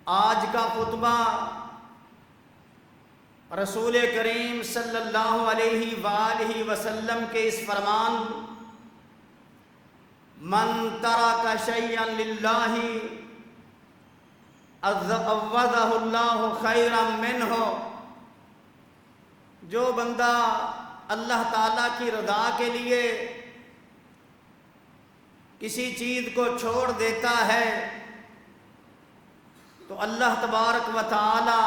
آج کا خطبہ رسول کریم صلی اللہ علیہ وآلہ وسلم کے اس فرمان من ترک شیئا للہ عوضہ اللہ خیرا منہ، جو بندہ اللہ تعالیٰ کی رضا کے لیے کسی چیز کو چھوڑ دیتا ہے تو اللہ تبارک و تعالی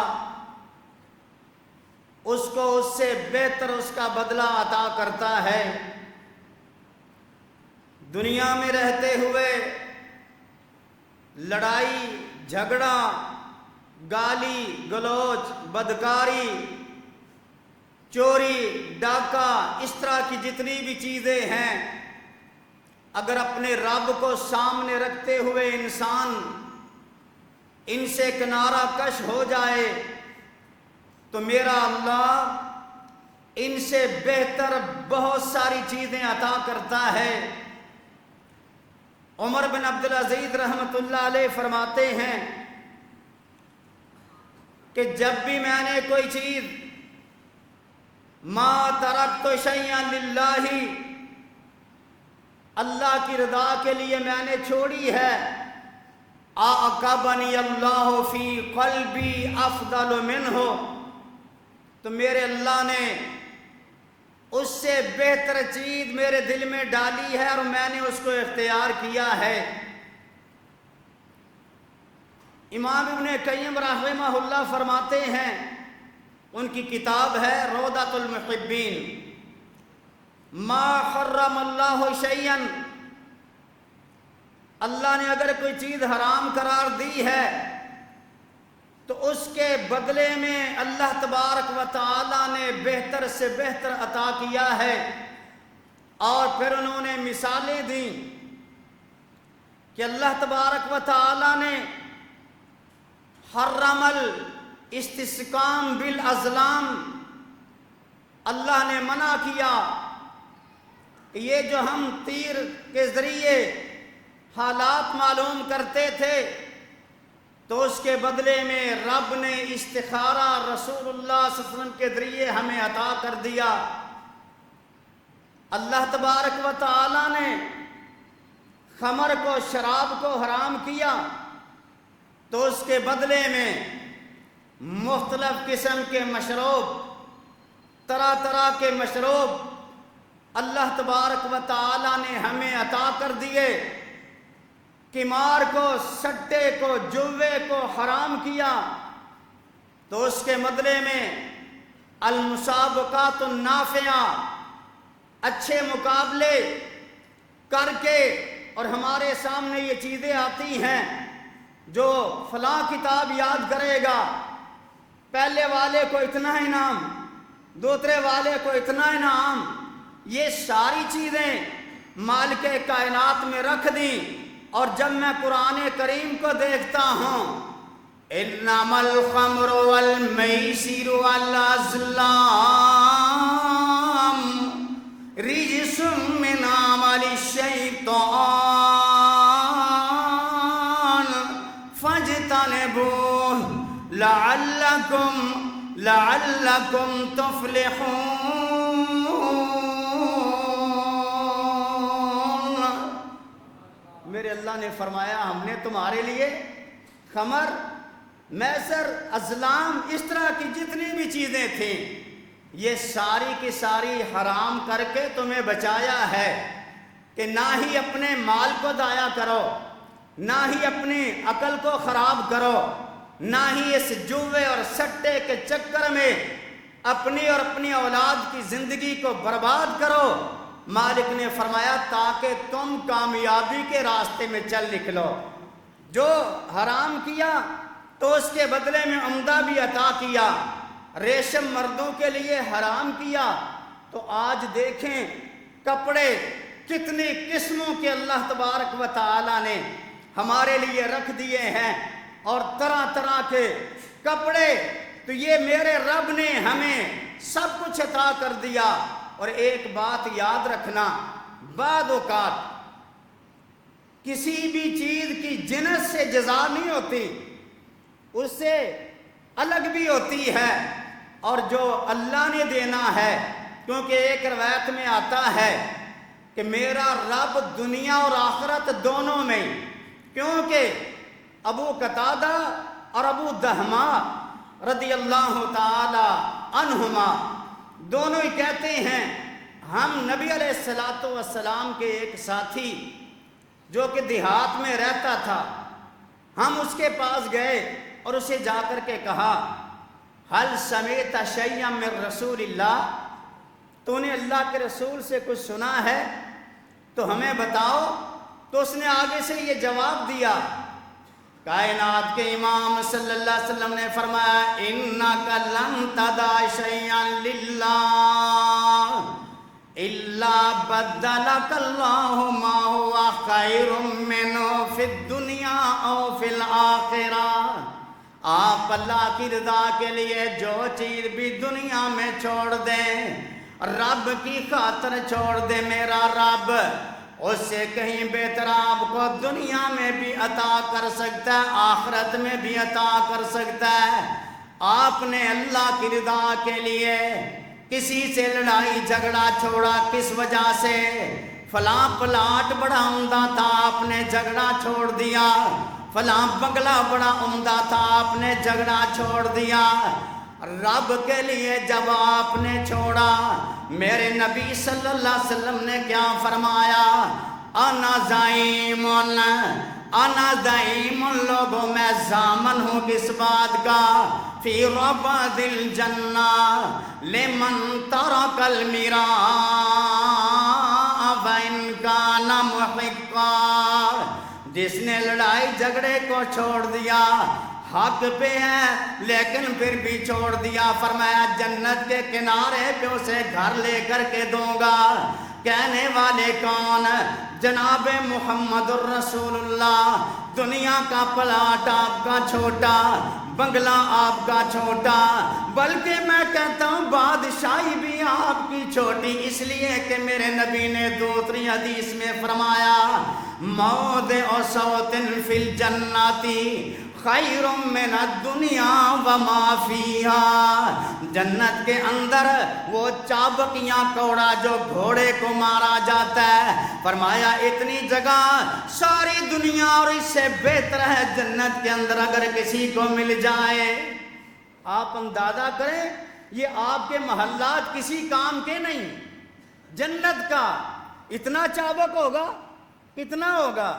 اس کو اس سے بہتر اس کا بدلہ عطا کرتا ہے۔ دنیا میں رہتے ہوئے لڑائی جھگڑا، گالی گلوچ، بدکاری، چوری ڈاکہ، اس طرح کی جتنی بھی چیزیں ہیں، اگر اپنے رب کو سامنے رکھتے ہوئے انسان ان سے کنارہ کش ہو جائے تو میرا اللہ ان سے بہتر بہت ساری چیزیں عطا کرتا ہے۔ عمر بن عبدالعزیز رحمۃ اللہ علیہ فرماتے ہیں کہ جب بھی میں نے کوئی چیز ما ترکت شیئا للہ، اللہ کی رضا کے لیے میں نے چھوڑی ہے، اعقبنی اللہ فی قلبی افضل منہ، تو میرے اللہ نے اس سے بہتر چیز میرے دل میں ڈالی ہے اور میں نے اس کو اختیار کیا ہے۔ امام ابن قیم رحمہ اللہ فرماتے ہیں، ان کی کتاب ہے روضۃ المحبین، ما حرم اللہ شیئا، اللہ نے اگر کوئی چیز حرام قرار دی ہے تو اس کے بدلے میں اللہ تبارک و تعالی نے بہتر سے بہتر عطا کیا ہے۔ اور پھر انہوں نے مثالیں دیں کہ اللہ تبارک و تعالی نے حرم الاستسقام بالازلام، اللہ نے منع کیا کہ یہ جو ہم تیر کے ذریعے حالات معلوم کرتے تھے تو اس کے بدلے میں رب نے استخارہ رسول اللہ صلی اللہ علیہ وسلم کے ذریعے ہمیں عطا کر دیا۔ اللہ تبارک و تعالی نے خمر کو، شراب کو حرام کیا تو اس کے بدلے میں مختلف قسم کے مشروب، طرح طرح کے مشروب اللہ تبارک و تعالی نے ہمیں عطا کر دیے۔ قمار کو، سٹے کو، جوے کو حرام کیا تو اس کے بدلے میں المسابقات النافعہ، اچھے مقابلے کر کے، اور ہمارے سامنے یہ چیزیں آتی ہیں جو فلاں کتاب یاد کرے گا، پہلے والے کو اتنا انعام، دوسرے والے کو اتنا انعام، یہ ساری چیزیں مالک کائنات میں رکھ دیں۔ اور جب میں قرآن کریم کو دیکھتا ہوں، انما الخمر والمیسر والازلام رجس من عمل الشیطان فاجتنبوہ لعلکم تفلحون۔ میرے اللہ نے فرمایا ہم نے تمہارے لیے خمر، میسر، ازلام، اس طرح کی جتنی بھی چیزیں تھیں یہ ساری کی ساری حرام کر کے تمہیں بچایا ہے کہ نہ ہی اپنے مال کو ضائع کرو، نہ ہی اپنی عقل کو خراب کرو، نہ ہی اس جوے اور سٹے کے چکر میں اپنی اور اپنی اولاد کی زندگی کو برباد کرو۔ مالک نے فرمایا تاکہ تم کامیابی کے راستے میں چل نکلو۔ جو حرام کیا تو اس کے بدلے میں عمدہ بھی عطا کیا، ریشم مردوں کے لیے حرام کیا تو آج دیکھیں کپڑے کتنی قسموں کے اللہ تبارک و تعالی نے ہمارے لیے رکھ دیے ہیں، اور طرح طرح کے کپڑے، تو یہ میرے رب نے ہمیں سب کچھ عطا کر دیا۔ اور ایک بات یاد رکھنا، بعض اوقات کسی بھی چیز کی جنس سے جزا نہیں ہوتی، اس سے الگ بھی ہوتی ہے، اور جو اللہ نے دینا ہے، کیونکہ ایک روایت میں آتا ہے کہ میرا رب دنیا اور آخرت دونوں میں، کیونکہ ابو قتادہ اور ابو دہما رضی اللہ تعالی عنہما دونوں ہی کہتے ہیں، ہم نبی علیہ السلام کے ایک ساتھی جو کہ دیہات میں رہتا تھا، ہم اس کے پاس گئے اور اسے جا کر کے کہا، حل سمیت شیئا من رسول اللہ، تو نے اللہ کے رسول سے کچھ سنا ہے تو ہمیں بتاؤ۔ تو اس نے آگے سے یہ جواب دیا، کائنات کے امام صلی اللہ علیہ وسلم نے فرمایا، اِنَّكَ لَن تَدَعَ شَيْئًا لِلَّهِ إِلَّا بَدَّلَكَ اللَّهُ مَا هُوَ خَيْرٌ مِّنْهُ فِي الدُّنْيَا أَوْ فِي الْآخِرَةِ۔ آپ اللہ کی رضا کے لیے جو چیز بھی دنیا میں چھوڑ دیں، رب کی خاطر چھوڑ دیں، میرا رب اس سے کہیں بہتر آپ کو دنیا میں بھی عطا کر سکتا ہے، آخرت میں بھی عطا کر سکتا ہے۔ آپ نے اللہ کی رضا کے لیے کسی سے لڑائی جھگڑا چھوڑا، کس وجہ سے؟ فلاں پلاٹ بڑا عمدہ تھا، آپ نے جھگڑا چھوڑ دیا، فلاں بنگلہ بڑا عمدہ تھا، آپ نے جھگڑا چھوڑ دیا۔ رب کے لیے جب آپ نے چھوڑا، میرے نبی صلی اللہ علیہ وسلم نے کیا فرمایا، انا زعیم لوگوں میں ضامن ہوں کس بات کا، فی ربض الجنہ لمن ترک المراء وان کان محقا، جس نے لڑائی جھگڑے کو چھوڑ دیا، حق پہ ہے لیکن پھر بھی چھوڑ دیا، فرمایا جنت کے کنارے پہ اسے گھر لے کر کے دوں گا۔ کہنے والے کون؟ جناب محمد الرسول اللہ۔ دنیا کا پلاٹ آپ کا چھوٹا، بنگلہ آپ کا چھوٹا، بلکہ میں کہتا ہوں بادشاہی بھی آپ کی چھوٹی، اس لیے کہ میرے نبی نے دوسری حدیث میں فرمایا، موضع صوت فی الجنۃ خیر من الدنیا وما فیہا، جنت کے اندر وہ چابک یا کوڑا جو گھوڑے کو مارا جاتا ہے، فرمایا اتنی جگہ ساری دنیا اور اس سے بہتر ہے جنت کے اندر اگر کسی کو مل جائے۔ آپ اندازہ کریں یہ آپ کے محلات کسی کام کے نہیں، جنت کا اتنا چابک ہوگا، کتنا ہوگا؟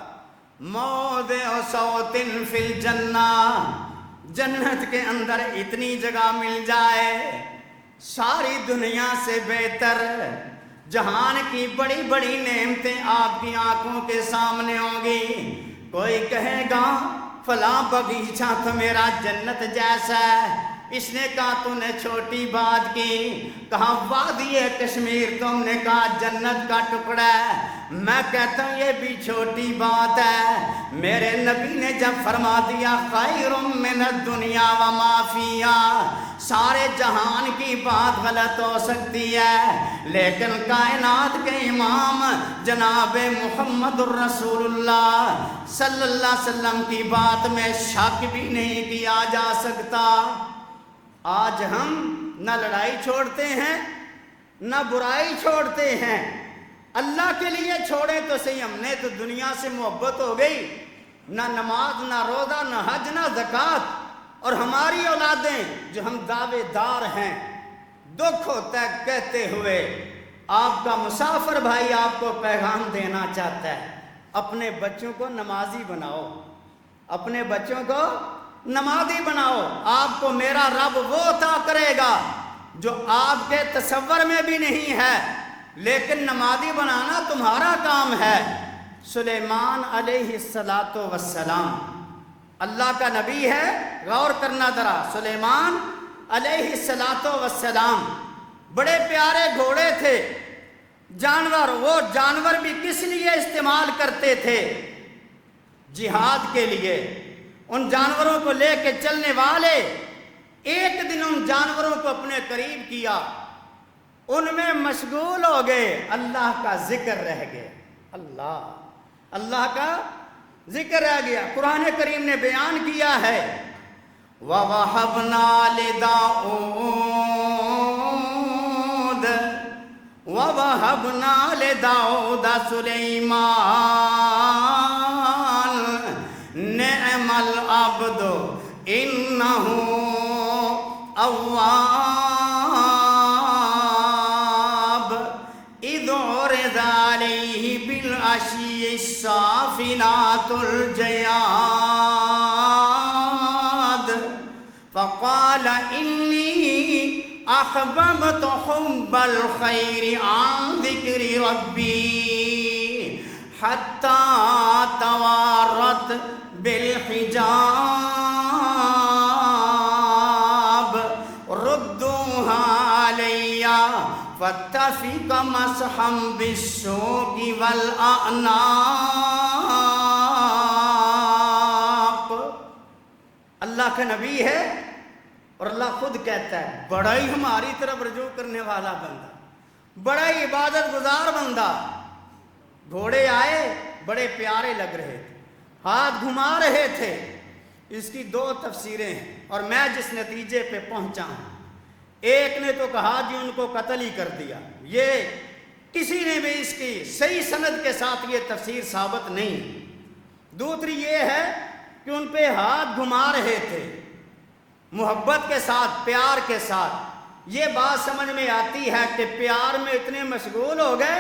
موضع صوت فی الجنہ، جنت کے اندر اتنی جگہ مل جائے، ساری دنیا سے بہتر، جہان کی بڑی بڑی نعمتیں آپ کی آنکھوں کے سامنے ہوں گی۔ کوئی کہے گا فلاں باغیچہ تو میرا جنت جیسا ہے، اس نے کہا تو نے چھوٹی بات کی، کہا وادی کشمیر تم نے کہا جنت کا ٹکڑا ہے، میں کہتا ہوں یہ بھی چھوٹی بات ہے۔ میرے نبی نے جب فرما دیا خیر من الدنیا وما فیہا، سارے جہان کی بات غلط ہو سکتی ہے لیکن کائنات کے امام جناب محمد الرسول اللہ صلی اللہ علیہ وسلم کی بات میں شک بھی نہیں کیا جا سکتا۔ آج ہم نہ لڑائی چھوڑتے ہیں نہ برائی چھوڑتے ہیں، اللہ کے لیے چھوڑیں تو صحیح، ہم نے تو دنیا سے محبت ہو گئی، نہ نماز نہ روزہ نہ حج نہ زکوٰۃ، اور ہماری اولادیں جو ہم دعوے دار ہیں، دکھ ہوتا ہے کہتے ہوئے۔ آپ کا مسافر بھائی آپ کو پیغام دینا چاہتا ہے، اپنے بچوں کو نمازی بناؤ، اپنے بچوں کو نمازی بناؤ، آپ کو میرا رب وہ عطا کرے گا جو آپ کے تصور میں بھی نہیں ہے، لیکن نمازی بنانا تمہارا کام ہے۔ سلیمان علیہ السلام اللہ کا نبی ہے، غور کرنا ذرا، سلیمان علیہ السلام بڑے پیارے گھوڑے تھے، جانور، وہ جانور بھی کس لیے استعمال کرتے تھے؟ جہاد کے لیے۔ ان جانوروں کو لے کے چلنے والے ایک دن ان جانوروں کو اپنے قریب کیا، ان میں مشغول ہو گئے، اللہ کا ذکر رہ گیا، اللہ کا ذکر رہ گیا۔ قرآن کریم نے بیان کیا ہے وَوَهَبْنَا لِدَاؤُدَ سُلَيْمَانَ نِعْمَ الْعَبْدُ إِنَّهُ أَوَّابٌ إِذْ عُرِضَ عَلَيْهِ بِالْعَشِيِّ الصَّافِنَاتُ الْجِيَادُ فَقَالَ إِنِّي أَحْبَبْتُ حُبَّ الْخَيْرِ عَنْ ذِكْرِ رَبِّي حَتَّى تَوَارَتْ بِالْحِجَابِ رُدُّوهَا عَلَيَّ فَاتَّفِقَ مَسْحًا بِالشُّوكِ وَالْأَعْنَاقِ۔ اللہ کا نبی ہے اور اللہ خود کہتا ہے بڑا ہی ہماری طرف رجوع کرنے والا بندہ، بڑا ہی عبادت گزار بندہ۔ گھوڑے آئے بڑے پیارے لگ رہے تھے، ہاتھ گھما رہے تھے۔ اس کی دو تفسیریں ہیں اور میں جس نتیجے پہ پہنچا ہوں، ایک نے تو کہا جی ان کو قتل ہی کر دیا، یہ کسی نے بھی اس کی صحیح سند کے ساتھ یہ تفسیر ثابت نہیں۔ دوسری یہ ہے کہ ان پہ ہاتھ گھما رہے تھے محبت کے ساتھ، پیار کے ساتھ۔ یہ بات سمجھ میں آتی ہے کہ پیار میں اتنے مشغول ہو گئے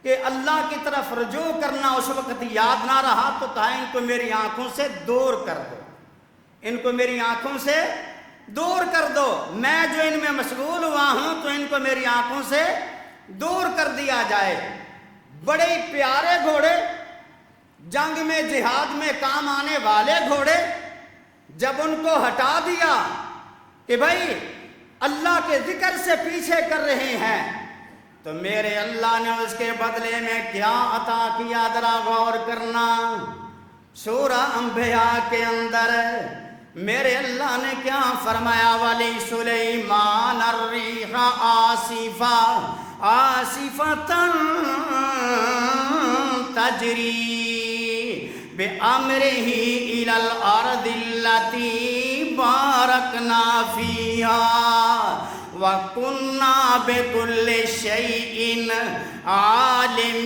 کہ اللہ کی طرف رجوع کرنا اس وقت یاد نہ رہا، تو کہا ان کو میری آنکھوں سے دور کر دو، ان کو میری آنکھوں سے دور کر دو، میں جو ان میں مشغول ہوا ہوں تو ان کو میری آنکھوں سے دور کر دیا جائے۔ بڑے ہی پیارے گھوڑے، جنگ میں جہاد میں کام آنے والے گھوڑے، جب ان کو ہٹا دیا کہ بھائی اللہ کے ذکر سے پیچھے کر رہے ہیں، تو میرے اللہ نے اس کے بدلے میں کیا عطا کیا، ذرا غور کرنا۔ سورہ انبیاء کے اندر میرے اللہ نے کیا فرمایا، وَلِي سُلَيْمَانَ الرِّيحَ عَاصِفَةً تَجْرِي بِأَمْرِهِ إِلَى الْأَرْضِ الَّتِي بَارَكْنَا فِيهَا وَكُنَّا بِكُلِّ شَيْءٍ عَالِمِينَ۔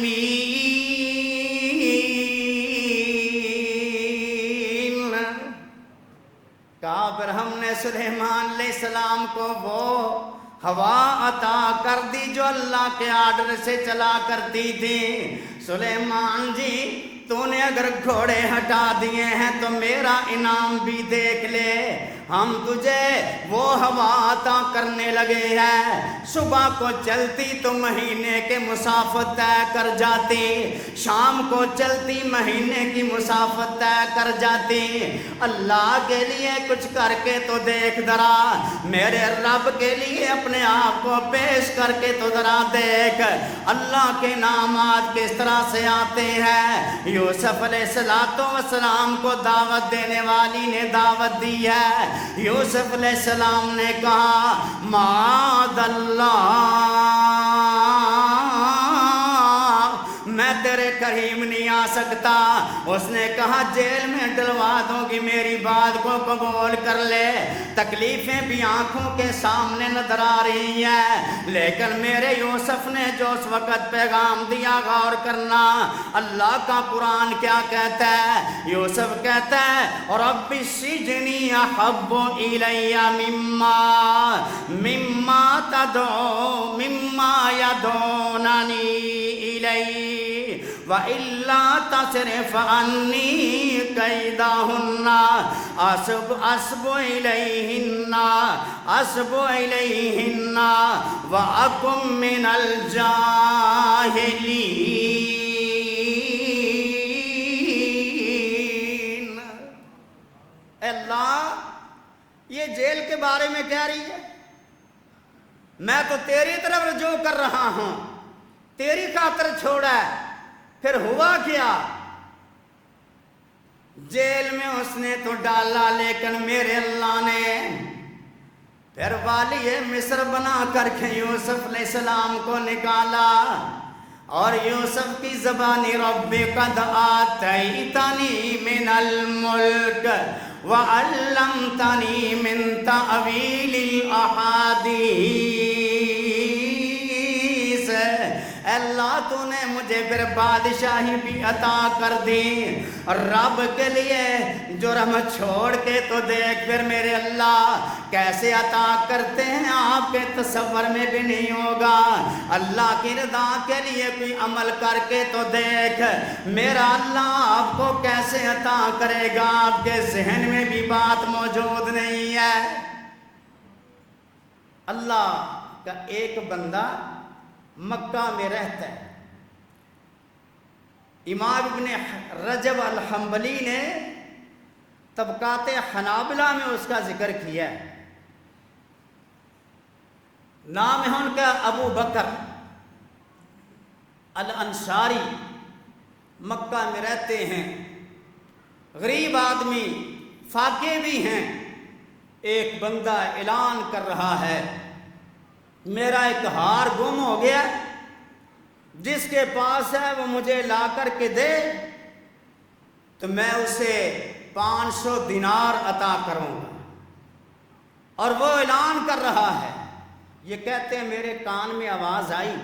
کہا پھر ہم نے سلیمان علیہ السلام کو وہ ہوا عطا کر دی جو اللہ کے آرڈر سے چلا کرتی تھی۔ سلیمان جی تو نے اگر گھوڑے ہٹا دیے ہیں تو میرا انعام بھی دیکھ لے، ہم تجھے وہ ہوا عطا کرنے لگے ہیں، صبح کو چلتی تو مہینے کے مسافت طے کر جاتی، شام کو چلتی مہینے کی مسافت طے کر جاتی۔ اللہ کے لیے کچھ کر کے تو دیکھ ذرا، میرے رب کے لیے اپنے آپ کو پیش کر کے تو ذرا دیکھ، اللہ کے نامات کس طرح سے آتے ہیں۔ یوسف علیہ السلام کو دعوت دینے والی نے دعوت دی ہے۔ یوسف علیہ السلام نے کہا معاذ اللہ، میں تیرے قریب نہیں آ سکتا۔ اس نے کہا جیل میں ڈلوا دوں گی، میری بات کو قبول کر لے۔ تکلیفیں بھی آنکھوں کے سامنے نظر آ رہی ہیں، لیکن میرے یوسف نے جو اس وقت پیغام دیا غور کرنا۔ اللہ کا قرآن کیا کہتا ہے؟ یوسف کہتا ہے رب السجن احب الی مما یدعوننی الی وَإِلَّا تَصْرِفْ عَنِّي كَيْدَهُنَّ أَصْبُ إِلَيْهِنَّ وَأَكُن مِّنَ الْجَاهِلِينَ۔ اللہ یہ جیل کے بارے میں کہہ رہی ہے، میں تو تیری طرف رجوع کر رہا ہوں، تیری خاطر چھوڑا ہے۔ پھر ہوا کیا؟ جیل میں اس نے تو ڈالا، لیکن میرے اللہ نے پھر والی مصر بنا کر کے یوسف علیہ السلام کو نکالا، اور یوسف کی زبانی رب قد آتیتنی من الملک وعلمتنی من تأویل الاحادیث، اللہ تو نے مجھے پھر بادشاہی بھی عطا کر دی۔ رب کے لیے جرم چھوڑ کے تو دیکھ پھر میرے اللہ کیسے عطا کرتے ہیں، آپ کے تصور میں بھی نہیں ہوگا۔ اللہ کی رضا کے لیے کوئی عمل کر کے تو دیکھ میرا اللہ آپ کو کیسے عطا کرے گا، آپ کے ذہن میں بھی بات موجود نہیں ہے۔ اللہ کا ایک بندہ مکہ میں رہتا ہے۔ امام ابن رجب الحنبلی نے طبقات حنابلہ میں اس کا ذکر کیا ہے۔ نام ہے ان کا ابو بکر الانصاری، مکہ میں رہتے ہیں، غریب آدمی، فاقے بھی ہیں۔ ایک بندہ اعلان کر رہا ہے میرا ایک ہار گم ہو گیا، جس کے پاس ہے وہ مجھے لا کر کے دے تو میں اسے 500 دینار عطا کروں گا۔ اور وہ اعلان کر رہا ہے، یہ کہتے ہیں میرے کان میں آواز آئی،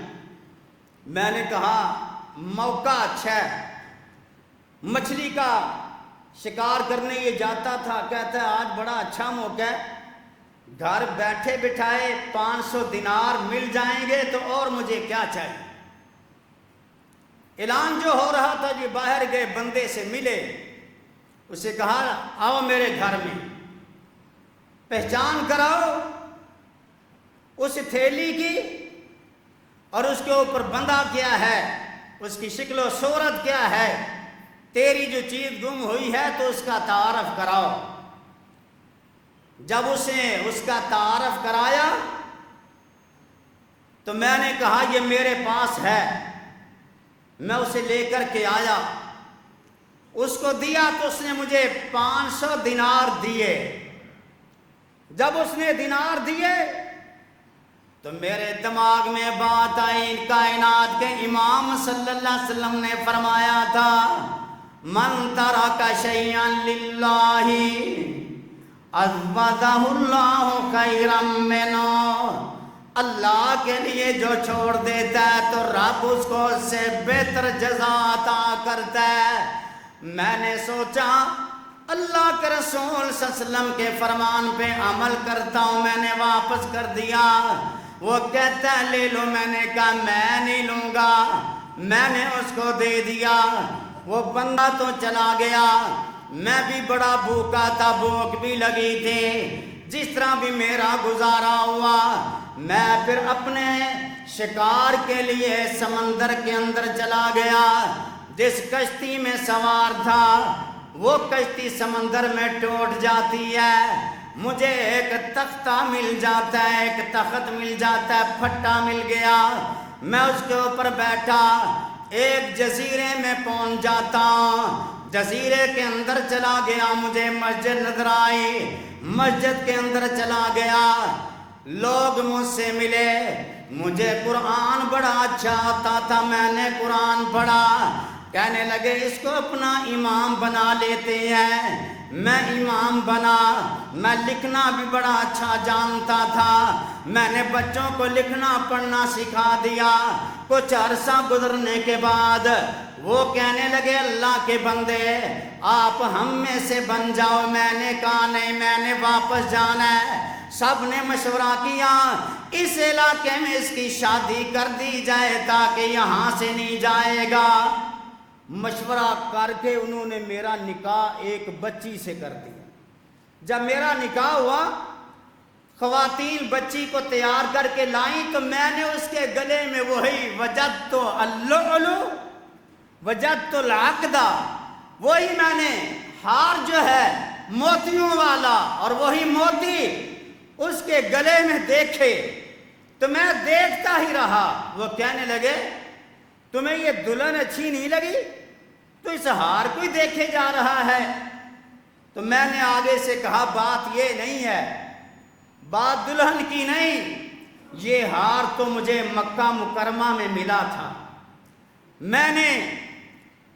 میں نے کہا موقع اچھا ہے، مچھلی کا شکار کرنے یہ جاتا تھا، کہتا ہے آج بڑا اچھا موقع ہے، گھر بیٹھے بٹھائے 500 دینار مل جائیں گے تو اور مجھے کیا چاہیے۔ اعلان جو ہو رہا تھا جی باہر گئے، بندے سے ملے، اسے کہا آؤ میرے گھر میں، پہچان کراؤ اس تھیلی کی اور اس کے اوپر بندہ کیا ہے، اس کی شکل و صورت کیا ہے، تیری جو چیز گم ہوئی ہے تو اس کا تعارف کراؤ۔ جب اسے اس کا تعارف کرایا تو میں نے کہا یہ میرے پاس ہے، میں اسے لے کر کے آیا، اس کو دیا تو اس نے مجھے 500 دینار دیے۔ جب اس نے دینار دیے تو میرے دماغ میں بات آئی، کائنات کے امام صلی اللہ علیہ وسلم نے فرمایا تھا من ترک شیئا للہ عوضہ اللہ خیرا منہ، اللہ کے لیے جو چھوڑ دیتا ہے تو رب اس کو اس سے بہتر جزا عطا کرتا ہے۔ میں نے سوچا اللہ کے رسول صلی اللہ علیہ وسلم کے فرمان پہ عمل کرتا ہوں، میں نے واپس کر دیا۔ وہ کہتا ہے لے لو، میں نے کہا میں نہیں لوں گا، میں نے اس کو دے دیا۔ وہ بندہ تو چلا گیا، میں بھی بڑا بھوکا تھا، بھوک بھی لگی تھی، جس طرح بھی میرا گزارا ہوا میں پھر اپنے شکار کے لیے سمندر کے اندر چلا گیا۔ جس کشتی میں سوار تھا وہ کشتی سمندر میں ٹوٹ جاتی ہے، مجھے ایک تختہ مل جاتا ہے، ایک تخت مل جاتا ہے، پھٹا مل گیا، میں اس کے اوپر بیٹھا، ایک جزیرے میں پہنچ جاتا ہوں، جزیرے کے اندر چلا گیا، مجھے مسجد نظر آئی، مسجد کے اندر چلا گیا، لوگ مجھ سے ملے، مجھے قرآن بڑا اچھا آتا تھا، میں نے قرآن پڑھا، کہنے لگے اس کو اپنا امام بنا لیتے ہیں۔ میں امام بنا، میں لکھنا بھی بڑا اچھا جانتا تھا، میں نے بچوں کو لکھنا پڑھنا سکھا دیا۔ کچھ عرصہ گزرنے کے بعد وہ کہنے لگے اللہ کے بندے آپ ہم میں سے بن جاؤ، میں نے کہا نہیں، میں نے واپس جانا ہے۔ سب نے مشورہ کیا اس علاقے میں اس کی شادی کر دی جائے تاکہ یہاں سے نہیں جائے گا۔ مشورہ کر کے انہوں نے میرا نکاح ایک بچی سے کر دیا۔ جب میرا نکاح ہوا، خواتین بچی کو تیار کر کے لائیں تو میں نے اس کے گلے میں وہی وجدت اللؤلؤ وجدت العقد، وہی میں نے ہار جو ہے موتیوں والا اور وہی موتی اس کے گلے میں دیکھے تو میں دیکھتا ہی رہا۔ وہ کہنے لگے تمہیں یہ دلہن اچھی نہیں لگی؟ تو اس ہار کو ہی دیکھے جا رہا ہے۔ تو میں نے آگے سے کہا بات یہ نہیں ہے، بات دلہن کی نہیں، یہ ہار تو مجھے مکہ مکرمہ میں ملا تھا، میں نے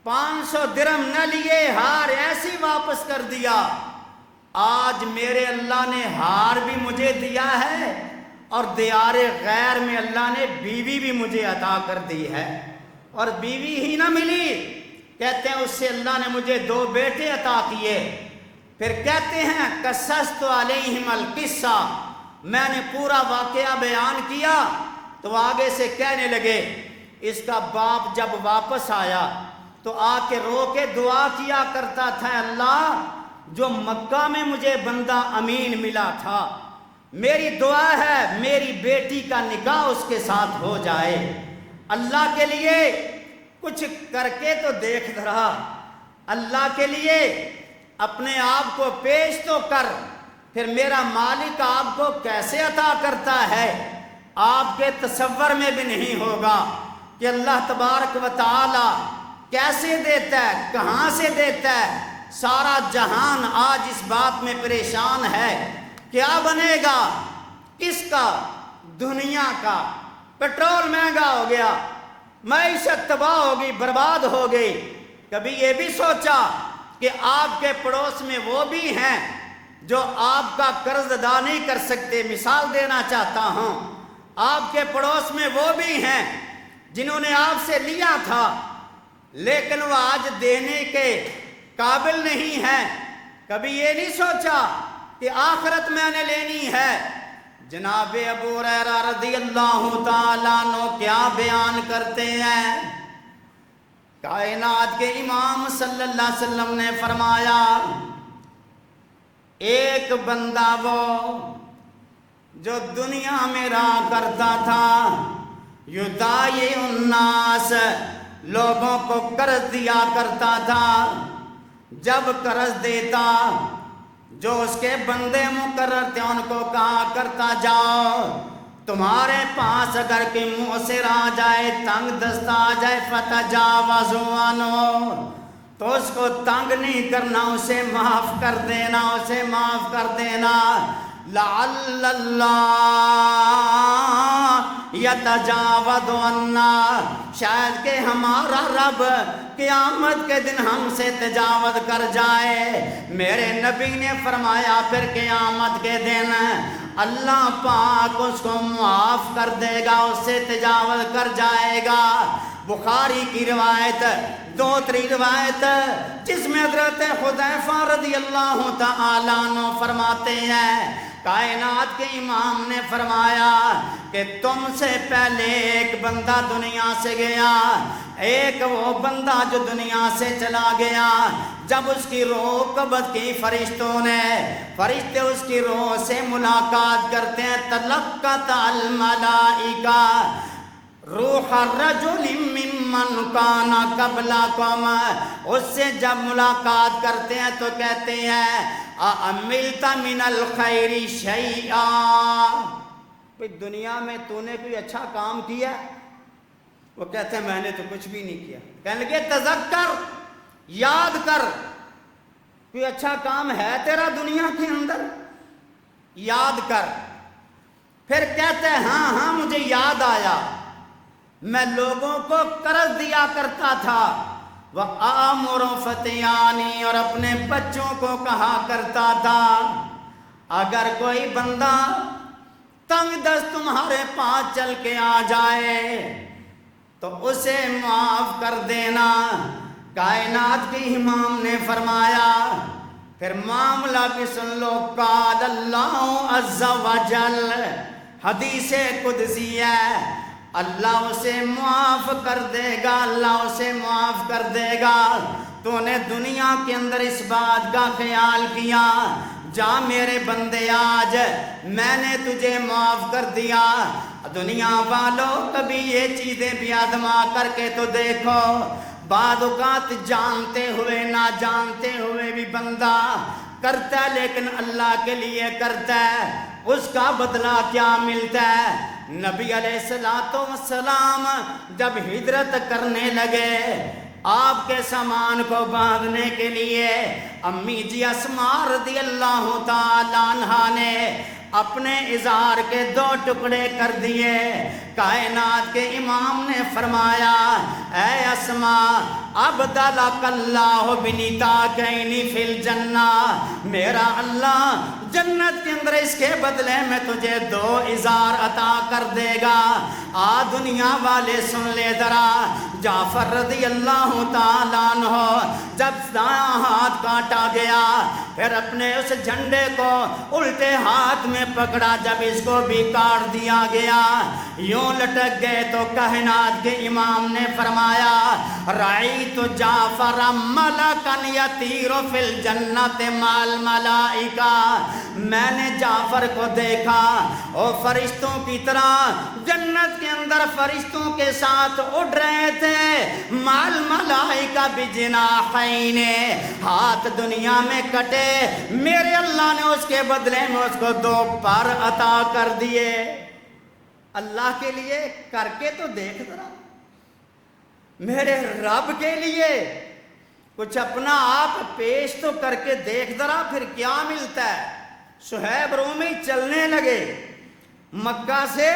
500 درہم نہ لیے، ہار ایسی واپس کر دیا۔ آج میرے اللہ نے ہار بھی مجھے دیا ہے اور دیار غیر میں اللہ نے بیوی بھی مجھے عطا کر دی ہے، اور بیوی ہی نہ ملی، کہتے ہیں اس سے اللہ نے مجھے 2 بیٹے عطا کیے۔ پھر کہتے ہیں قصصت علیہم القصہ، میں نے پورا واقعہ بیان کیا تو آگے سے کہنے لگے، اس کا باپ جب واپس آیا تو آ کے رو کے دعا کیا کرتا تھا، اللہ جو مکہ میں مجھے بندہ امین ملا تھا، میری دعا ہے میری بیٹی کا نکاح اس کے ساتھ ہو جائے، اللہ کے لیے کچھ کر کے تو دیکھ رہا، اللہ کے لیے اپنے آپ کو پیش تو کر، پھر میرا مالک آپ کو کیسے عطا کرتا ہے، آپ کے تصور میں بھی نہیں ہوگا کہ اللہ تبارک و تعالی کیسے دیتا ہے، کہاں سے دیتا ہے۔ سارا جہان آج اس بات میں پریشان ہے، کیا بنے گا، کس کا، دنیا کا۔ پیٹرول مہنگا ہو گیا، معیشت تباہ ہوگی، برباد ہو گئی۔ کبھی یہ بھی سوچا کہ آپ کے پڑوس میں وہ بھی ہیں جو آپ کا قرض ادا نہیں کر سکتے؟ مثال دینا چاہتا ہوں، آپ کے پڑوس میں وہ بھی ہیں جنہوں نے آپ سے لیا تھا لیکن وہ آج دینے کے قابل نہیں ہے۔ کبھی یہ نہیں سوچا کہ آخرت میں نے لینی ہے۔ جناب ابو ہریرہ رضی اللہ تعالیٰ عنہ کیا بیان کرتے ہیں، کائنات کے امام صلی اللہ علیہ وسلم نے فرمایا، ایک بندہ وہ جو دنیا میں رہا کرتا تھا، یدائی الناس، لوگوں کو قرض دیا کرتا تھا، جب قرض دیتا جو اس کے بندے مقرر تھے ان کو کہا کرتا، جاؤ تمہارے پاس اگر کوئی معسر آ جائے، تنگ دست آ جائے، فتجاوزوا عنہ، تو اس کو تنگ نہیں کرنا، اسے معاف کر دینا، اسے معاف کر دینا۔ لعل اللہ یتجاوز عنا، شاید کہ ہمارا رب قیامت کے دن ہم سے تجاوز کر جائے۔ میرے نبی نے فرمایا پھر قیامت کے دن اللہ پاک اس کو معاف کر دے گا، اس سے تجاوز کر جائے گا۔ بخاری کی روایت، دوسری روایت جس میں حضرت حذیفہ رضی اللہ تعالیٰ عنہ فرماتے ہیں، کائنات کے امام نے فرمایا کہ تم سے پہلے ایک بندہ دنیا سے گیا، ایک وہ بندہ جو دنیا سے چلا گیا، جب اس کی روح قبض کی فرشتوں نے، فرشتے اس کی روح سے ملاقات کرتے ہیں، تلقت الملائکہ روح الرجل ممن کان قبلکم، اس سے جب ملاقات کرتے ہیں تو کہتے ہیں اعملت من الخیر شیئا، دنیا میں تو نے کوئی اچھا کام کیا؟ وہ کہتے ہیں میں نے تو کچھ بھی نہیں کیا۔ کہنے لگے تذکر، یاد کر، کوئی اچھا کام ہے تیرا دنیا کے اندر، یاد کر۔ پھر کہتے ہیں ہاں ہاں مجھے یاد آیا، میں لوگوں کو قرض دیا کرتا تھا، وَآمُرُ فَتِيَانِي، اور اپنے بچوں کو کہا کرتا تھا اگر کوئی بندہ تنگ دست تمہارے پاس چل کے آ جائے تو اسے معاف کر دینا۔ کائنات کے امام نے فرمایا پھر معاملہ بھی سن لو، قال اللہ عز و جل، حدیث قدسی ہے، اللہ اسے معاف کر دے گا، اللہ اسے معاف کر دے گا۔ تو نے دنیا کے اندر اس بات کا خیال کیا، جا میرے بندے آج میں نے تجھے معاف کر دیا۔ دنیا والوں کبھی یہ چیزیں بھی آزما کر کے تو دیکھو، بعض اوقات جانتے ہوئے نہ جانتے ہوئے بھی بندہ کرتا ہے، لیکن اللہ کے لیے کرتا ہے، اس کا بدلہ کیا ملتا ہے؟ نبی علیہ السلام جب ہجرت کرنے لگے، آپ کے سامان کو باندھنے کے لیے امی جی اسما رضی اللہ تعالی عنہا نے اپنے ازار کے 2 ٹکڑے کر دیے۔ کائنات کے امام نے فرمایا اے اسما ابدلک اللہ بنتاکین فی الجنہ، میرا اللہ جنت کے اندر اس کے بدلے میں تجھے 2 ازار عطا کر دے گا۔ دنیا والے سن لے ذرا، جعفر رضی اللہ تعالیٰ عنہ جب دایاں ہاتھ کاٹا گیا، پھر اپنے اس جھنڈے کو الٹے ہاتھ میں پکڑا، جب اس کو بھی کاٹ دیا گیا، یوں لٹک گئے تو کائنات کے امام نے فرمایا رأیت جعفر ملکا یطیر فی الجنت مع الملائکہ، میں نے جعفر کو دیکھا اور فرشتوں کی طرح جنت کے اندر فرشتوں کے ساتھ اڑ رہے تھے، مع الملائکہ بجناحین، ہاتھ دنیا میں کٹے، میرے اللہ نے اس کے بدلے میں اس کو 2 پر عطا کر دیے۔ اللہ کے لیے کر کے تو دیکھ ذرا، میرے رب کے لیے کچھ اپنا آپ پیش تو کر کے دیکھ ذرا، پھر کیا ملتا ہے۔ صہیب رومی چلنے لگے، مکہ سے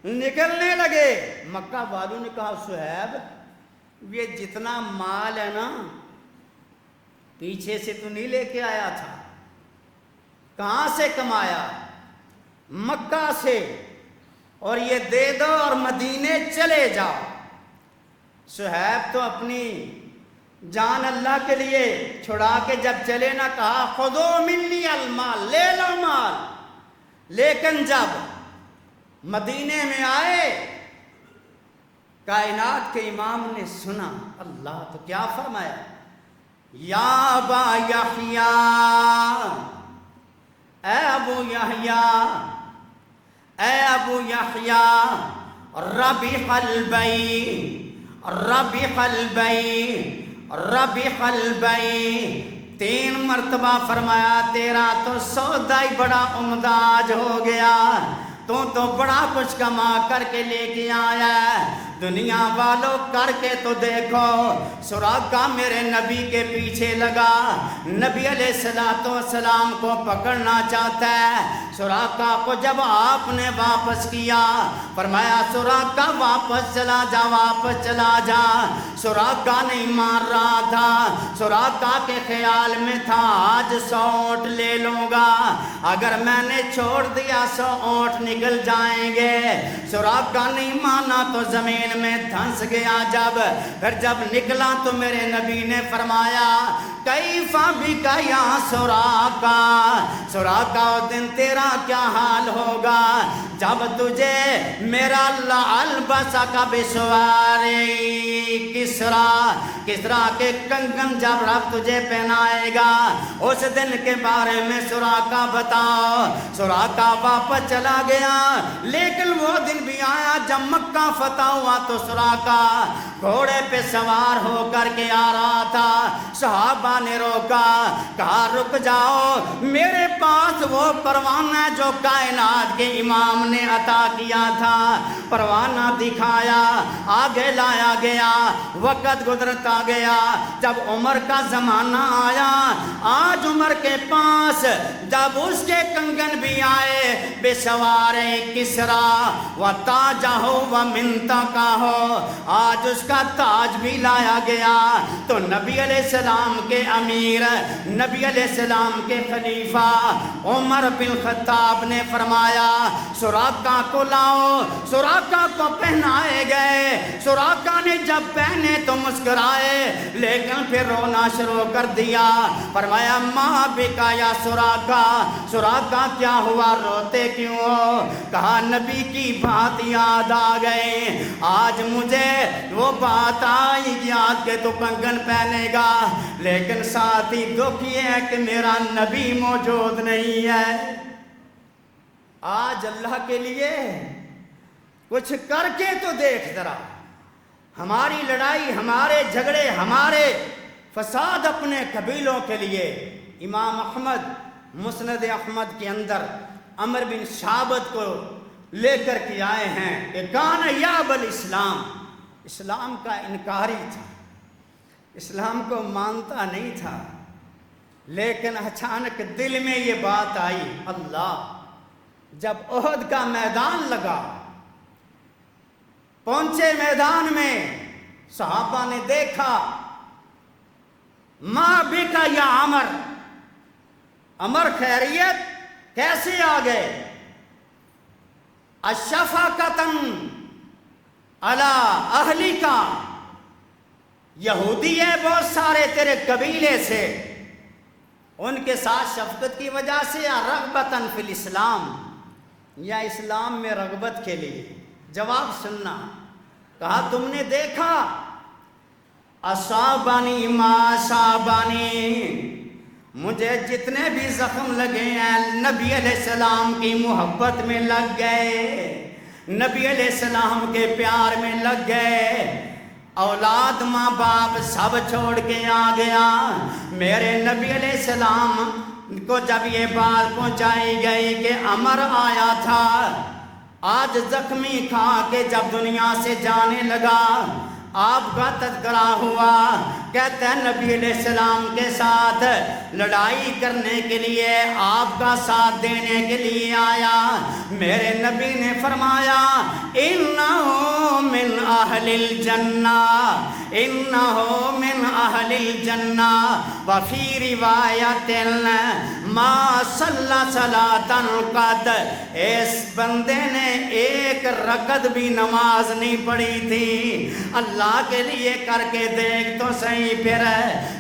نکلنے لگے۔ مکہ والوں نے کہا صہیب یہ جتنا مال ہے نا پیچھے سے تو نہیں لے کے آیا تھا، کہاں سے کمایا؟ مکہ سے، اور یہ دے دو اور مدینے چلے جاؤ۔ صہیب تو اپنی جان اللہ کے لیے چھڑا کے جب چلے نہ کہا خذو منی المال، لے لو مال، لیکن جب مدینے میں آئے کائنات کے امام نے سنا، اللہ تو کیا فرمایا یا ابا یحییٰ، اے ابو یحییٰ، اے ابو یحییٰ ربح البیع، ربح البیع، ربح البیع، 3 مرتبہ فرمایا تیرا تو سودا ہی بڑا عمدہ آج ہو گیا، تو بڑا کچھ کما کر کے لے کے آیا ہے۔ دنیا والوں کر کے تو دیکھو، سراقہ میرے نبی کے پیچھے لگا، نبی علیہ السلام کو پکڑنا چاہتا ہے۔ سراقہ کو جب آپ نے واپس کیا، فرمایا سراقہ واپس چلا جا، واپس چلا جا۔ سراقہ نہیں مار رہا تھا، سراقہ کے خیال میں تھا آج 100 اونٹ لے لوں گا، اگر میں نے چھوڑ دیا 100 اونٹ نکل جائیں گے۔ سراقہ نہیں مانا تو زمین میں دھنس گیا۔ جب نکلا تو میرے نبی نے فرمایا کیفا بکا یا سراقہ، سراقہ اس دن تیرا کیا حال ہوگا جب تجھے میرا البسکا بسواری کسرا کے کنگن جب رب تجھے پہنائے گا، اس دن کے بارے میں سراقہ بتاؤ۔ سراقہ واپس چلا گیا، لیکن وہ دن بھی آیا جب مکہ فتح ہوا تو سراقہ گھوڑے پہ سوار ہو کر کے آ رہا تھا۔ صحابہ نے روکا، کہا رک جاؤ، میرے پاس وہ پروانہ ہے جو کائنات کے امام نے عطا کیا تھا۔ پروانہ دکھایا، آگے لایا گیا، وقت گزرتا گیا، جب عمر کا زمانہ آیا، آج عمر کے پاس جب اس کے کنگن بھی آئے بے سوارے کسرا و تاجہ و منتقہ ہو، آج اس کا تاج بھی لایا گیا، تو نبی علیہ السلام کے امیر، نبی علیہ السلام کے خلیفہ عمر بن خطاب نے فرمایا سراقہ کو لاؤ۔ سراقہ کو پہنائے گئے، سراقہ نے جب پہنے تو مسکرائے، لیکن پھر رونا شروع کر دیا۔ فرمایا ماں بکا یا سراقہ، سراقہ کیا ہوا، روتے کیوں ہو؟ کہا نبی کی بات یاد آ گئی، آج مجھے وہ بات آئی یاد کہ تو کنگن پہنے گا، لیکن ساتھ ہی دکھ یہ ہے کہ میرا نبی موجود نہیں ہے۔ آج اللہ کے لیے کچھ کر کے تو دیکھ ذرا، ہماری لڑائی، ہمارے جھگڑے، ہمارے فساد اپنے قبیلوں کے لیے۔ امام احمد مسند احمد کے اندر عمر بن ثابت کو لے کر کے آئے ہیں کہ کان یاب الاسلام، اسلام کا انکاری تھا، اسلام کو مانتا نہیں تھا، لیکن اچانک دل میں یہ بات آئی، اللہ، جب احد کا میدان لگا، پہنچے میدان میں، صحابہ نے دیکھا، ماں بکا یا عمر خیریت، کیسے آ گئے؟ اشفقتن علی اہلک، یہودی ہے بہت سارے تیرے قبیلے سے، ان کے ساتھ شفقت کی وجہ سے، یا رغبتن فی الاسلام، یا اسلام میں رغبت کے لیے؟ جواب سننا، کہا تم نے دیکھا، اصابنی ما اصابنی، مجھے جتنے بھی زخم لگے ہیں نبی علیہ السلام کی محبت میں لگ گئے، نبی علیہ السلام کے پیار میں لگ گئے، اولاد ماں باپ سب چھوڑ کے آ گیا، میرے نبی علیہ السلام کو جب یہ بات پہنچائی گئی کہ عمر آیا تھا، آج زخمی کھا کے جب دنیا سے جانے لگا، آپ کا تذکرہ ہوا، کہتے ہیں نبی علیہ السلام کے ساتھ لڑائی کرنے کے لیے، آپ کا ساتھ دینے کے لیے آیا، میرے نبی نے فرمایا انہو من اہل الجنہ، انہو من اہل الجنہ، وفی روایت ما صلی صلاۃ قط، اس بندے نے ایک رکعت بھی نماز نہیں پڑھی تھی، اللہ کے لیے کر کے دیکھ تو صحیح، پھر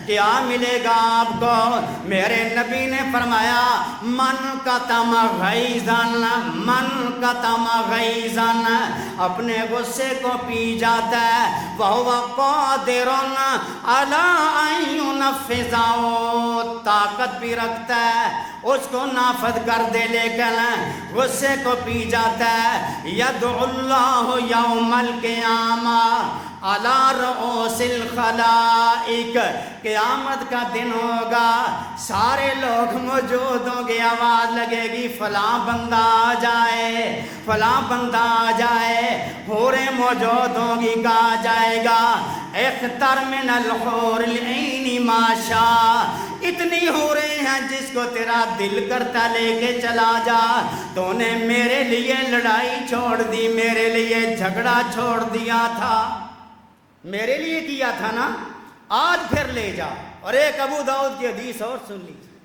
کیا ملے گا آپ کو؟ میرے نبی نے فرمایا من کتم غیظن، من کتم غیظن، اپنے غصے کو پی جاتا ہے، وہو قادر علی ان ینفذہ، طاقت بھی رکھتا ہے اس کو نافذ کر دے، لیکن غصے کو پی جاتا ہے، یدعو اللہ یوم القیامہ علی رؤوس الخلائق، قیامت کا دن ہوگا، سارے لوگ موجود ہوں گے، آواز لگے گی فلاں بندہ آ جائے، فلاں بندہ آ جائے، حوریں موجود ہوں گی، کہا جائے گا اختر من الحور العین ما شاء، اتنی حوریں ہیں جس کو تیرا دل کرتا لے کے چلا جا، تو نے میرے لیے لڑائی چھوڑ دی، میرے لیے جھگڑا چھوڑ دیا تھا، میرے لیے کیا تھا نا، آج پھر لے جا۔ اور ایک ابو داؤد کی حدیث اور سن لیجیے،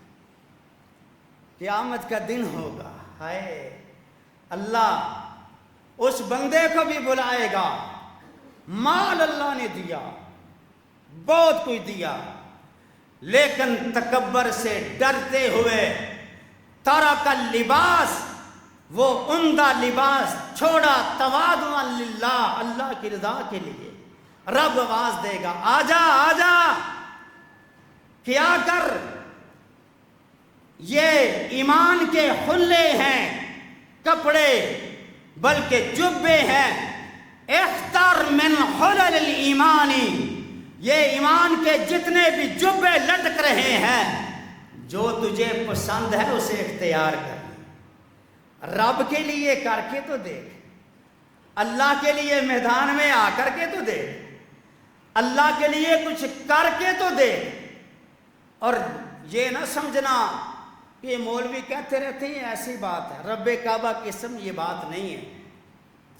قیامت کا دن ہوگا، ہائے اللہ اس بندے کو بھی بلائے گا، مال اللہ نے دیا، بہت کچھ دیا، لیکن تکبر سے ڈرتے ہوئے ترک اللباس، وہ عمدہ لباس چھوڑا، تواضعا للہ، اللہ کی رضا کے لیے، رب آواز دے گا آجا آجا، کیا کر، یہ ایمان کے حلے ہیں، کپڑے بلکہ جبے ہیں، اختر من حلل الایمان، یہ ایمان کے جتنے بھی جبے لٹک رہے ہیں، جو تجھے پسند ہے اسے اختیار کر، رب کے لیے کر کے تو دیکھ، اللہ کے لیے میدان میں آ کر کے تو دیکھ، اللہ کے لیے کچھ کر کے تو دیکھ، اور یہ نہ سمجھنا کہ یہ مولوی کہتے رہتے ہیں ایسی بات ہے، رب کعبہ کی قسم یہ بات نہیں ہے،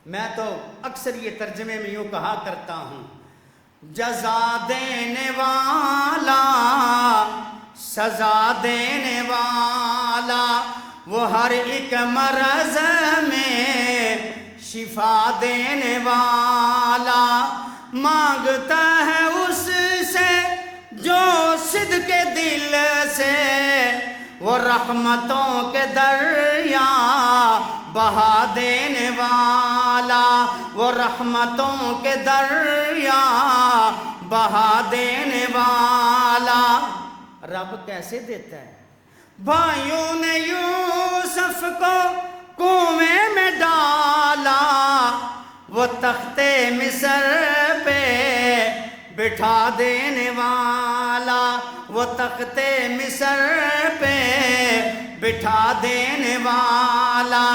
میں تو اکثر یہ ترجمے میں یوں کہا کرتا ہوں، جزا دینے والا سزا دینے والا، وہ ہر ایک مرض میں شفا دینے والا، مانگتا ہے اس سے جو صدق کے دل سے، وہ رحمتوں کے دریا بہا دینے والا، وہ رحمتوں کے دریا بہا دینے والا۔ رب کیسے دیتا ہے؟ بھائیوں نے یوسف کو کنویں میں ڈالا، وہ تخت مصر پہ بٹھا دینے والا، وہ تخت مصر پہ بٹھا دینے والا۔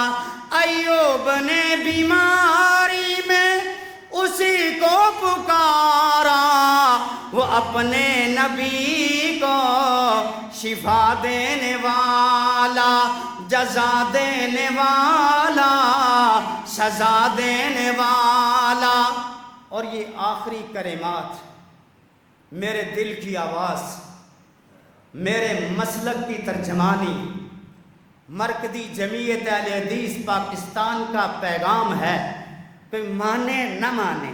ایوب نے بیماری میں اسی کو پکارا، وہ اپنے نبی کو شفا دینے والا، جزا دینے والا، سزا دینے والا۔ اور یہ آخری کلمات میرے دل کی آواز، میرے مسلک کی ترجمانی، مرکزی جمعیت اہل حدیث پاکستان کا پیغام ہے۔ کوئی مانے نہ مانے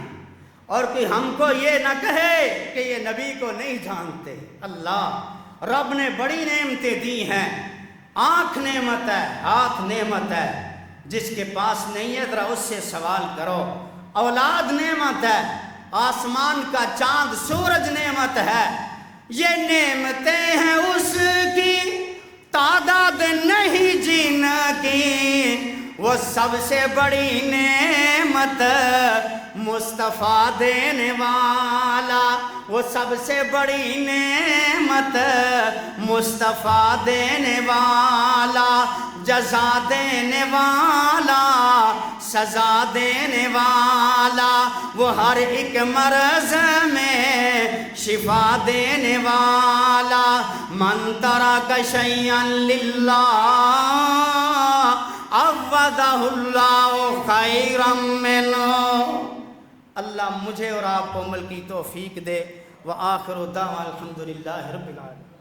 اور کوئی ہم کو یہ نہ کہے کہ یہ نبی کو نہیں جانتے۔ اللہ رب نے بڑی نعمتیں دی ہیں، آنکھ نعمت ہے، ہاتھ نعمت ہے، جس کے پاس نہیں ہے ذرا اس سے سوال کرو۔ اولاد نعمت ہے، آسمان کا چاند سورج نعمت ہے، یہ نعمتیں ہیں اس کی تعداد نہیں جن کی، وہ سب سے بڑی نعمت مصطفیٰ دینے والا، وہ سب سے بڑی نعمت مصطفیٰ دینے والا، جزا دینے والا، سزا دینے والا، وہ ہر ایک مرض میں شفا دینے والا۔ من ترک شیئا للہ عوضہ اللہ خیرا منہ۔ اللہ مجھے اور آپ کو عمل کی توفیق دے۔ وآخر دعوانا الحمدللہ رب العالمین۔